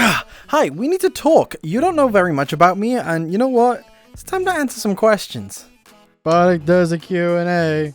Hi, we need to talk. You don't know very much about me, and you know what? It's time to answer some questions. Bardic does a Q&A.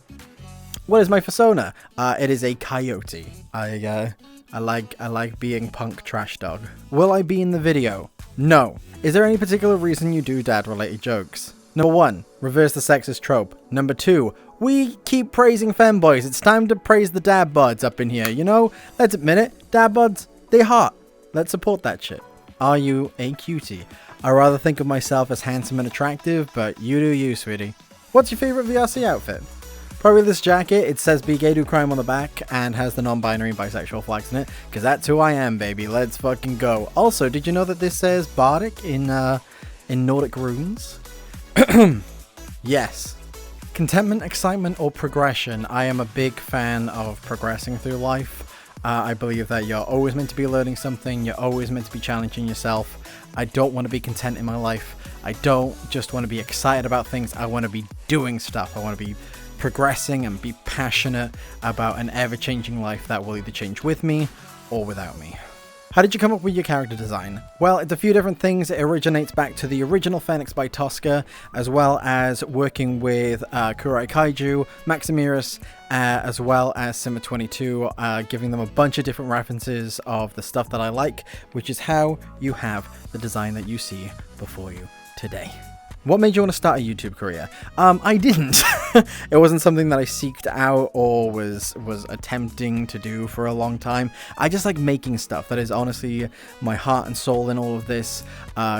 What is my persona? It is a coyote. I like being punk trash dog. Will I be in the video? No. Is there any particular reason you do dad-related jokes? Number 1, reverse the sexist trope. Number 2, we keep praising femboys. It's time to praise the dad bods up in here, you know? Let's admit it, dad bods, they hot. Let's support that shit. Are you a cutie? I rather think of myself as handsome and attractive, but you do you, sweetie. What's your favorite VRC outfit? Probably this jacket. It says be gay, do crime on the back and has the non-binary bisexual flags in it, because that's who I am, baby. Let's fucking go. Also, did you know that this says Bardic in Nordic runes? Yes. Contentment, excitement, or progression? I am a big fan of progressing through life. I believe that you're always meant to be learning something. You're always meant to be challenging yourself. I don't want to be content in my life. I don't just want to be excited about things. I want to be doing stuff. I want to be progressing and be passionate about an ever-changing life that will either change with me or without me. How did you come up with your character design? Well, it's a few different things. It originates back to the original Phoenix by Tosca, as well as working with Kurai Kaiju, Maximirus, as well as Simmer22, giving them a bunch of different references of the stuff that I like, which is how you have the design that you see before you today. What made you want to start a YouTube career? I didn't. It wasn't something that I seeked out or was attempting to do for a long time. I just like making stuff. That is honestly my heart and soul in all of this.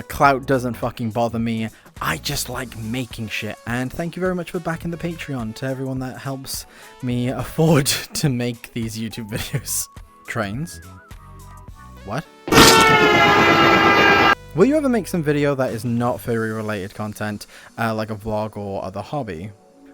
Clout doesn't fucking bother me. I just like making shit. And thank you very much for backing the Patreon to everyone that helps me afford to make these YouTube videos. Trains? What? Will you ever make some video that is not furry related content, like a vlog or other hobby?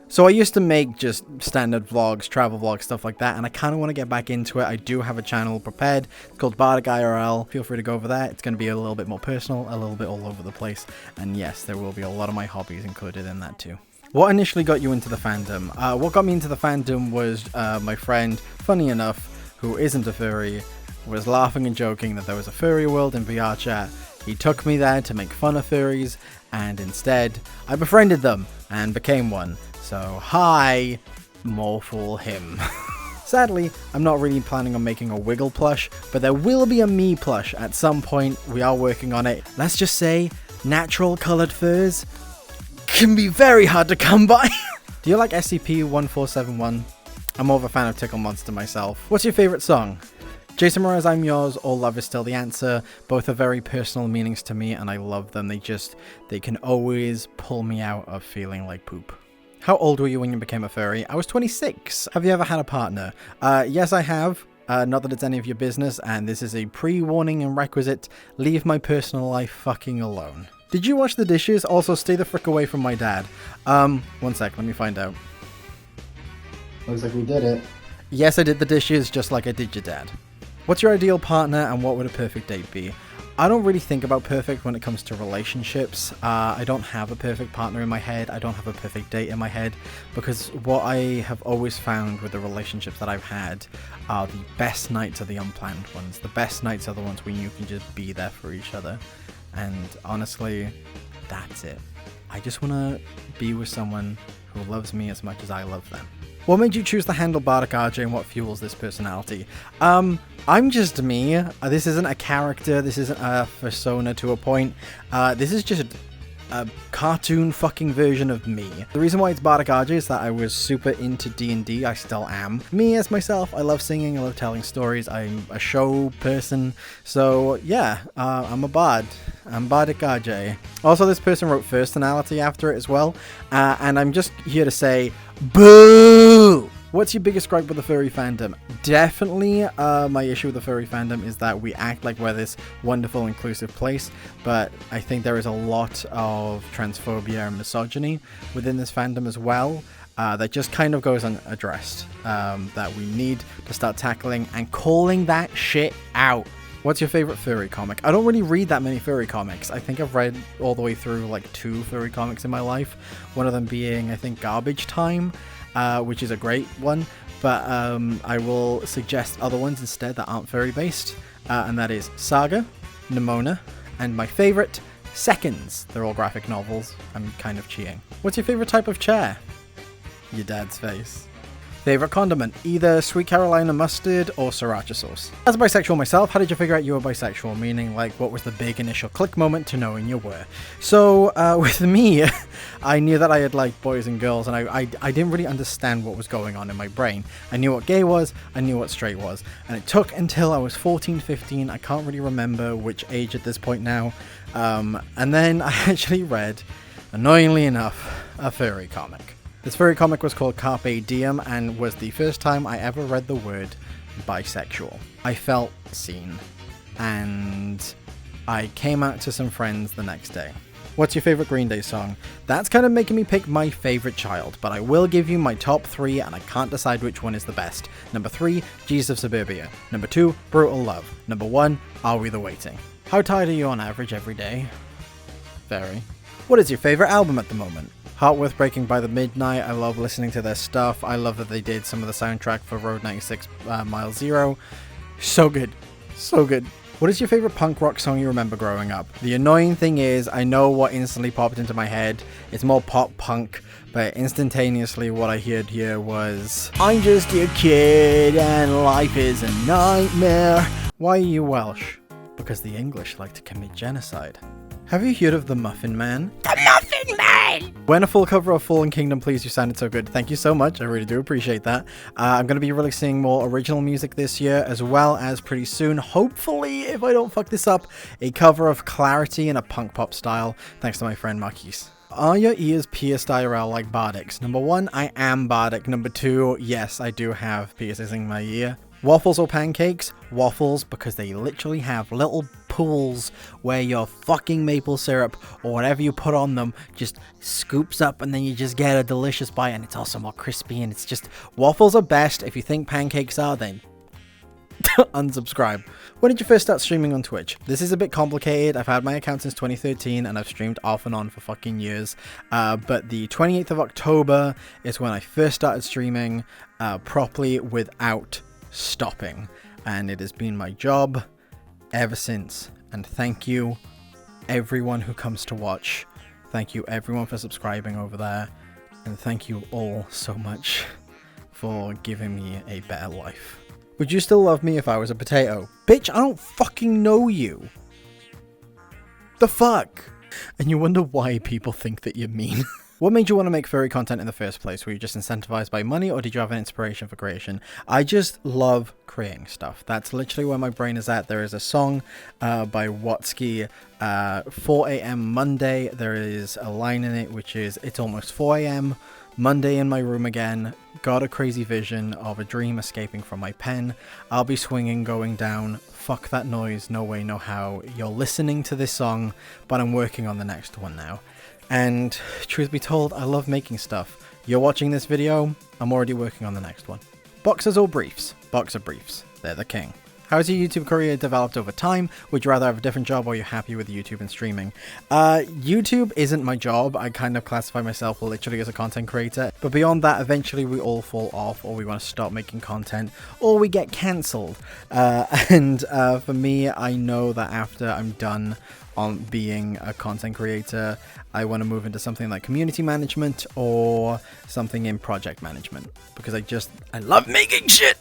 So I used to make just standard vlogs, travel vlogs, stuff like that, and I kind of want to get back into it. I do have a channel prepared. It's called Bardic IRL. Feel free to go over there. It's going to be a little bit more personal, a little bit all over the place. And yes, there will be a lot of my hobbies included in that too. What initially got you into the fandom? What got me into the fandom was my friend, funny enough, who isn't a furry, was laughing and joking that there was a furry world in VRChat. He took me there to make fun of furries, and instead, I befriended them and became one. So, hi, morphle him. Sadly, I'm not really planning on making a Wiggle plush, but there will be a me plush at some point. We are working on it. Let's just say, natural colored furs can be very hard to come by. Do you like SCP-1471? I'm more of a fan of Tickle Monster myself. What's your favorite song? Jason Mraz, I'm Yours, or Love Is Still the Answer. Both are very personal meanings to me, and I love them. They can always pull me out of feeling like poop. How old were you when you became a furry? I was 26. Have you ever had a partner? Yes, I have. Not that it's any of your business, and this is a pre-warning and requisite. Leave my personal life fucking alone. Did you wash the dishes? Also, stay the frick away from my dad. 1 sec, let me find out. Looks like we did it. Yes, I did the dishes just like I did your dad. What's your ideal partner and what would a perfect date be? I don't really think about perfect when it comes to relationships. I don't have a perfect partner in my head. I don't have a perfect date in my head, because what I have always found with the relationships that I've had are the best nights are the unplanned ones. The best nights are the ones when you can just be there for each other. And honestly, that's it. I just want to be with someone who loves me as much as I love them. What made you choose the handle Bardic RJ and what fuels this personality? I'm just me. This isn't a character. This isn't a persona to a point. This is just a cartoon fucking version of me. The reason why it's Bardic RJ is that I was super into D&D. I still am. Me as myself, I love singing. I love telling stories. I'm a show person. So yeah, I'm a bard. I'm Bardic RJ. Also, this person wrote personality after it as well. And I'm just here to say, boo! What's your biggest gripe with the furry fandom? Definitely, my issue with the furry fandom is that we act like we're this wonderful, inclusive place, but I think there is a lot of transphobia and misogyny within this fandom as well, that just kind of goes unaddressed, that we need to start tackling and calling that shit out. What's your favorite furry comic? I don't really read that many furry comics. I think I've read all the way through like 2 furry comics in my life. One of them being, I think, Garbage Time, which is a great one. But I will suggest other ones instead that aren't furry based. And that is Saga, Nimona, and my favorite, Seconds. They're all graphic novels. I'm kind of cheating. What's your favorite type of chair? Your dad's face. Favorite condiment, either sweet Carolina mustard or sriracha sauce. As a bisexual myself, how did you figure out you were bisexual? Meaning, like, what was the big initial click moment to knowing you were? So, with me, I knew that I had liked boys and girls, and I didn't really understand what was going on in my brain. I knew what gay was, I knew what straight was, and it took until I was 14, 15, I can't really remember which age at this point now, and then I actually read, annoyingly enough, a furry comic. This furry comic was called Carpe Diem and was the first time I ever read the word bisexual. I felt seen, and I came out to some friends the next day. What's your favorite Green Day song? That's kind of making me pick my favorite child, but I will give you my top 3 and I can't decide which one is the best. Number 3, Jesus of Suburbia. Number 2, Brutal Love. Number 1, Are We the Waiting? How tired are you on average every day? Very. What is your favorite album at the moment? Heart Worth Breaking by The Midnight. I love listening to their stuff. I love that they did some of the soundtrack for Road 96 Mile Zero. So good. So good. What is your favorite punk rock song you remember growing up? The annoying thing is, I know what instantly popped into my head. It's more pop punk, but instantaneously what I heard here was, I'm just a kid and life is a nightmare. Why are you Welsh? Because the English like to commit genocide. Have you heard of the Muffin Man? The Muffin Man! When a full cover of Fallen Kingdom, please, you sounded so good. Thank you so much. I really do appreciate that. I'm going to be releasing more original music this year, as well as pretty soon, hopefully, if I don't fuck this up, a cover of Clarity in a punk pop style, thanks to my friend Marquise. Are your ears pierced IRL like Bardic's? Number 1, I am Bardic. Number 2, yes, I do have piercings in my ear. Waffles or pancakes? Waffles, because they literally have little pools where your fucking maple syrup or whatever you put on them just scoops up, and then you just get a delicious bite, and it's also more crispy, and it's just, waffles are best. If you think pancakes are, then unsubscribe. When did you first start streaming on Twitch? This is a bit complicated. I've had my account since 2013 and I've streamed off and on for fucking years. But the 28th of October is when I first started streaming properly without stopping, and it has been my job ever since. And thank you everyone who comes to watch. Thank you everyone for subscribing over there, and thank you all so much for giving me a better life. Would you still love me if I was a potato? Bitch, I don't fucking know you. The fuck? And you wonder why people think that you're mean. What made you want to make furry content in the first place? Were you just incentivized by money, or did you have an inspiration for creation? I just love creating stuff. That's literally where my brain is at. There is a song by Watsky, 4 a.m. Monday. There is a line in it which is, it's almost 4 a.m. Monday in my room again. Got a crazy vision of a dream escaping from my pen. I'll be swinging going down. Fuck that noise. No way, no how. You're listening to this song, but I'm working on the next one now. And truth be told, I love making stuff. You're watching this video, I'm already working on the next one. Boxers or briefs? Boxer briefs. They're the king. How has your YouTube career developed over time? Would you rather have a different job, or are you happy with YouTube and streaming? YouTube isn't my job. I kind of classify myself literally as a content creator. But beyond that, eventually we all fall off, or we want to stop making content, or we get cancelled. For me, I know that after I'm done on being a content creator, I want to move into something like community management or something in project management, because I love making shit.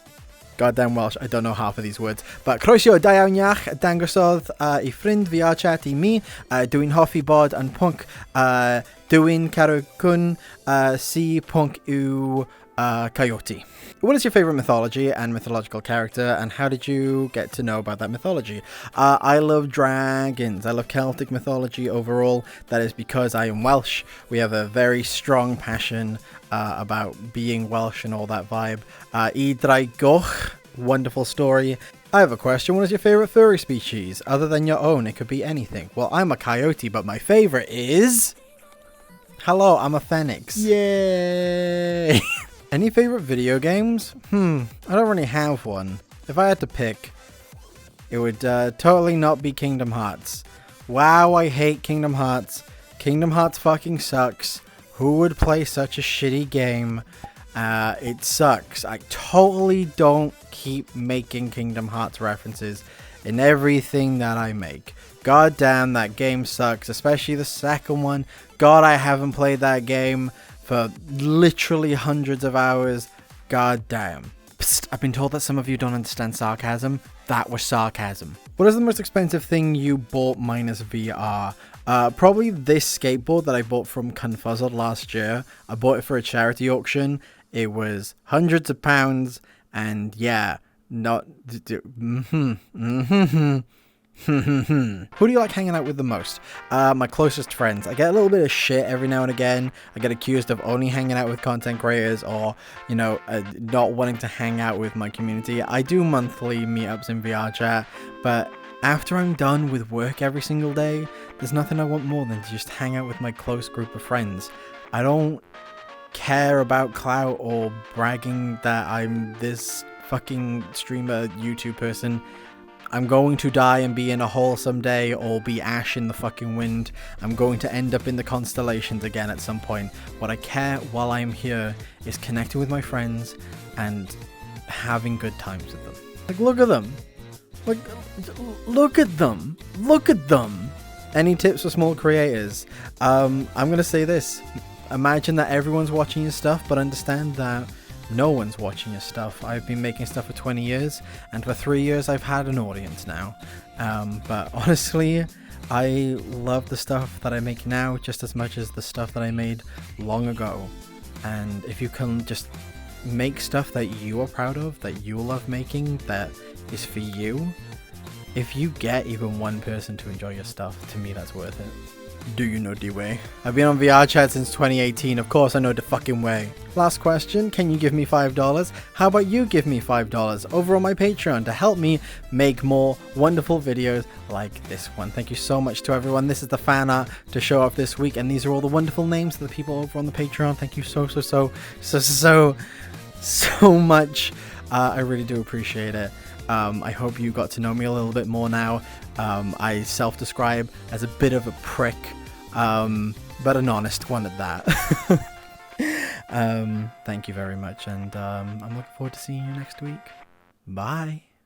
Goddamn Welsh, I don't know half of these words. But croeso da iawn iach, dangosodd I ffrind VRChat I mi, dwi'n hoffi bod yn pwnc, dwi'n carwcwn si pwnc yw coyote. What is your favorite mythology and mythological character, and how did you get to know about that mythology? I love dragons. I love Celtic mythology overall. That is because I am Welsh. We have a very strong passion about being Welsh and all that vibe. I Draegoch, wonderful story. I have a question. What is your favorite furry species? Other than your own, it could be anything. Well, I'm a coyote, but my favorite is... Hello, I'm a phoenix. Yay! Any favorite video games? I don't really have one. If I had to pick, it would totally not be Kingdom Hearts. Wow, I hate Kingdom Hearts. Kingdom Hearts fucking sucks. Who would play such a shitty game? It sucks. I totally don't keep making Kingdom Hearts references. in everything that I make. God damn, that game sucks, especially the second one. God, I haven't played that game for literally hundreds of hours. God damn. Psst, I've been told that some of you don't understand sarcasm. That was sarcasm. What is the most expensive thing you bought minus VR? Probably this skateboard that I bought from Confuzzled last year. I bought it for a charity auction. It was hundreds of pounds, and yeah, not... Who do you like hanging out with the most? My closest friends. I get a little bit of shit every now and again. I get accused of only hanging out with content creators, or, you know, not wanting to hang out with my community. I do monthly meetups in VRChat, but after I'm done with work every single day, there's nothing I want more than to just hang out with my close group of friends. I don't care about clout or bragging that I'm this fucking streamer YouTube person. I'm going to die and be in a hole someday, or be ash in the fucking wind. I'm going to end up in the constellations again at some point. What I care while I'm here is connecting with my friends and having good times with them. Like, look at them. Like, look at them. Look at them. Any tips for small creators? I'm gonna say this. Imagine that everyone's watching your stuff, but understand that no one's watching your stuff. I've been making stuff for 20 years, and for 3 years I've had an audience now. But honestly, I love the stuff that I make now just as much as the stuff that I made long ago. And if you can just make stuff that you are proud of, that you love making, that is for you, if you get even one person to enjoy your stuff, to me that's worth it. Do you know the way? I've been on VRChat since 2018. Of course I know the fucking way. Last question, can you give me $5? How about you give me $5 over on my Patreon to help me make more wonderful videos like this one. Thank you so much to everyone. This is the fan art to show off this week, and these are all the wonderful names of the people over on the Patreon. Thank you so much. I really do appreciate it. I hope you got to know me a little bit more now. I self-describe as a bit of a prick, but an honest one at that. Thank you very much, and I'm looking forward to seeing you next week. Bye.